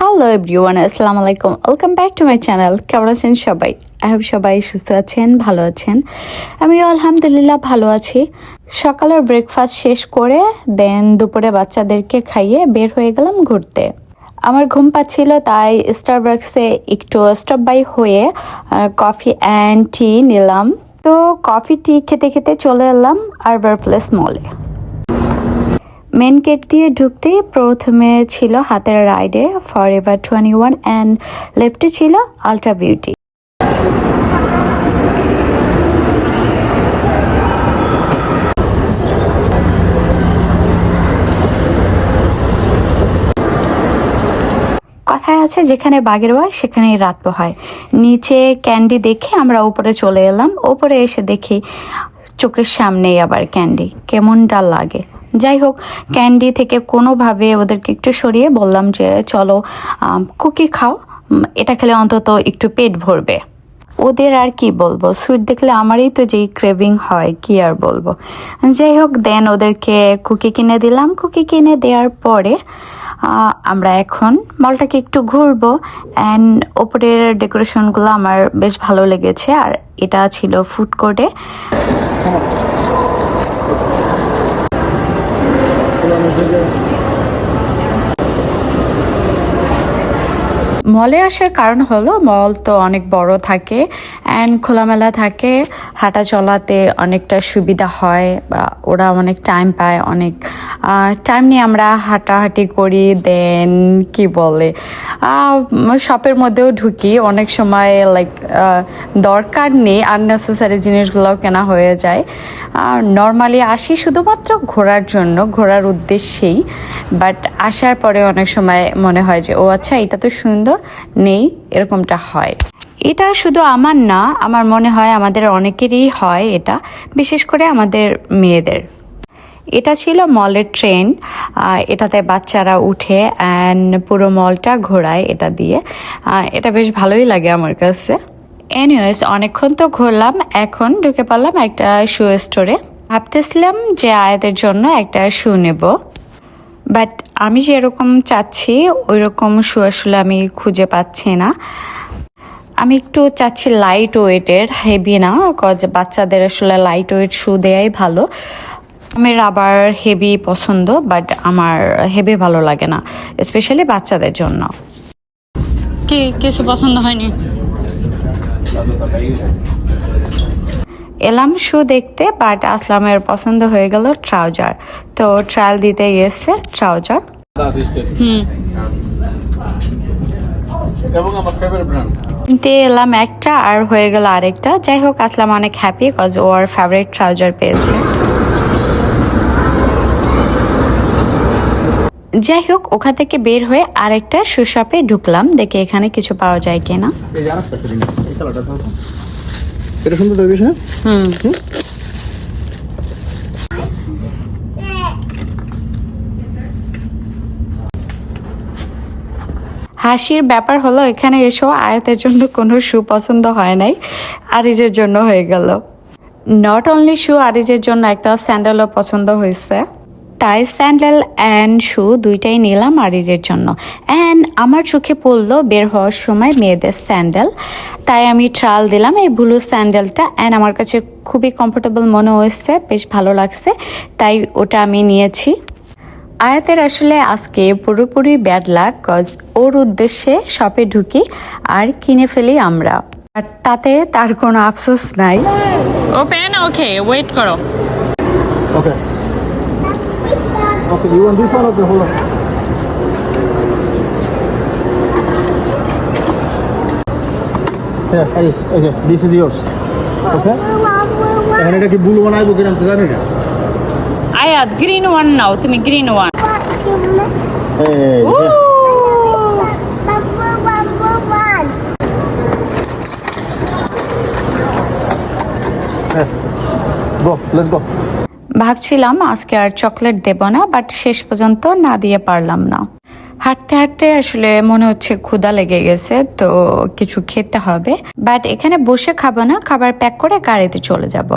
Hello everyone, আসসালামু আলাইকুম, welcome back to my channel. কেমন আছেন সবাই? আই হোপ সবাই সুস্থ আছেন, ভালো আছেন। আমিও আলহামদুলিল্লাহ ভালো আছি। সকালের ব্রেকফাস্ট শেষ করে দেন দুপুরে বাচ্চাদেরকে খাইয়ে বের হয়ে গেলাম ঘুরতে। আমার ঘুম পাচ্ছিল, তাই স্টারবাক্সে একটু স্টপ বাই হয়ে কফি অ্যান্ড টি নিলাম। তো কফি টি খেতে খেতে চলে এলাম আরবার প্লেস মলে। মেন গেট দিয়ে ঢুকতেই প্রথমে ছিল হাতের রাইডে ফরএভার 21 অ্যান্ড লেফটে ছিল আলট্রা বিউটি। কথায় আছে, যেখানে বাঘের ভয় সেখানেই রাত পোহায়। নিচে ক্যান্ডি দেখে আমরা উপরে চলে এলাম। উপরে এসে দেখি চোখের সামনেই আবার ক্যান্ডি, কেমনটা লাগে। যাই হোক, ক্যান্ডি থেকে কোনোভাবে ওদেরকে একটু সরিয়ে বললাম যে চলো কুকি খাও, এটা খেলে অন্তত একটু পেট ভরবে। ওদের আর কি বলবো, সুইট দেখলে আমারই তো যেই ক্রেভিং হয়, কি আর বলবো। যাই হোক, দেন ওদেরকে কুকি কিনে দিলাম। কুকি কিনে দেওয়ার পরে আমরা এখন মলটাকে একটু ঘুরবো। অ্যান্ড ওপরের ডেকোরেশনগুলো আমার বেশ ভালো লেগেছে। আর এটা ছিল ফুড কোর্টে। মলে আসার কারণ হলো, মল তো অনেক বড় থাকে অ্যান্ড খোলামেলা থাকে, হাঁটা চলাতে অনেকটা সুবিধা হয়, বা ওরা অনেক টাইম পায়। অনেক টাইম নিয়ে আমরা হাঁটাহাঁটি করি। দেন কি বলে, শপের মধ্যেও ঢুকি। অনেক সময় লাইক দরকার নেই আননেসেসারি জিনিসগুলোও কেনা হয়ে যায়। নর্মালি আসি শুধুমাত্র ঘোরার জন্য, ঘোরার উদ্দেশ্যেই। বাট আসার পরে অনেক সময় মনে হয় যে ও আচ্ছা, এটা তো সুন্দর, নেই, এরকমটা হয়। এটা শুধু আমার না, আমার মনে হয় আমাদের অনেকেরই হয় এটা, বিশেষ করে আমাদের মেয়েদের। এটা ছিল মলের ট্রেন। এটাতে বাচ্চারা উঠে অ্যান্ড পুরো মলটা ঘোরায় এটা দিয়ে। এটা বেশ ভালোই লাগে আমার কাছে। এনিওয়েজ, অনেকক্ষণ তো ঘুরলাম, এখন ঢুকে পড়লাম একটা শু স্টোরে। ভাবতেছিলাম যে আয়াদের জন্য একটা শু নেব, বাট আমি যেরকম চাচ্ছি ওই রকম শু আসলে আমি খুঁজে পাচ্ছি না। আমি একটু চাচ্ছি লাইট ওয়েটের, হেভি না, কজ বাচ্চাদের আসলে লাইট ওয়েট শু দেয়াই ভালো। আমি রাবার হেভি পছন্দ, বাট আমার হেভি ভালো লাগে না, স্পেশালি বাচ্চাদের জন্য। কি কিছু পছন্দ হয়নি? এলাম শু দেখতে, বাট আসলামের পছন্দ হয়ে গেল ট্রাউজার। তো ট্রায়াল দিতে গেছে ট্রাউজার। কিনতে এলাম একটা, আর হয়ে গেল আরেকটা। যাই হোক, আসলাম অনেক হ্যাপি, কজ ওর ফেভারিট ট্রাউজার পেয়েছে। যাই হোক, ওখান থেকে বের হয়ে আরেকটা শু শপে ঢুকলাম, দেখে এখানে কিছু পাওয়া যায় কিনা। এটা সুন্দর লাগবে। হাসির ব্যাপার হলো, এখানে এসেও আয়াতের জন্য কোনো শু পছন্দ হয় নাই, আরিজের জন্য হয়ে গেল। নট অনলি শু, আরিজের জন্য একটা স্যান্ডেলও পছন্দ হয়েছে। তাই স্যান্ডেল অ্যান্ড শু দুইটাই নিলাম আরিজের জন্য। অ্যান্ড আমার চোখে পড়লো বের হওয়ার সময় মেয়েদের স্যান্ডেল, তাই আমি ট্রায়াল দিলাম এই ব্লু স্যান্ডেলটা। অ্যান্ড আমার কাছে খুবই কমফোর্টেবল মনে হয়েছে, বেশ ভালো লাগছে, তাই ওটা আমি নিয়েছি। আয়াতের আসলে আজকে পুরোপুরি ব্যাড লাক, কজ ওর উদ্দেশ্যে শপে ঢুকি আর কিনে ফেলি আমরা, আর তাতে তার কোনো আফসোস নাই। ওপেন, ওকে, ওয়েট করো। Okay okay, you want this one? Okay, hold on. হ্যাঁ, এই যে দিস ইজ ইয়ার্স। ওকে, এখন এটা কি ব্লু বানাইবো কিনা তো জানি না। আয়াত, গ্রিন ওয়ান নাও, তুমি গ্রিন ওয়ান। এই গো, লেটস গো। ভাবছিলাম আজকে আর চকলেট দেব না, বাট শেষ পর্যন্ত না দিয়ে পারলাম না। হাঁটতে হাঁটতে আসলে মনে হচ্ছে ক্ষুধা লেগে গেছে, তো কিছু খেতে হবে। বাট এখানে বসে খাবো না, খাবার প্যাক করে গাড়িতে চলে যাব।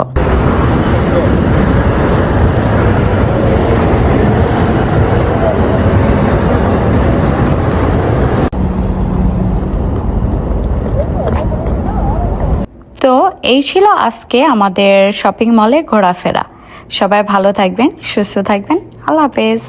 তো এই ছিল আজকে আমাদের শপিং মলে ঘোরাফেরা। সবাই ভালো থাকবেন, সুস্থ থাকবেন। আল্লাহ হাফেজ।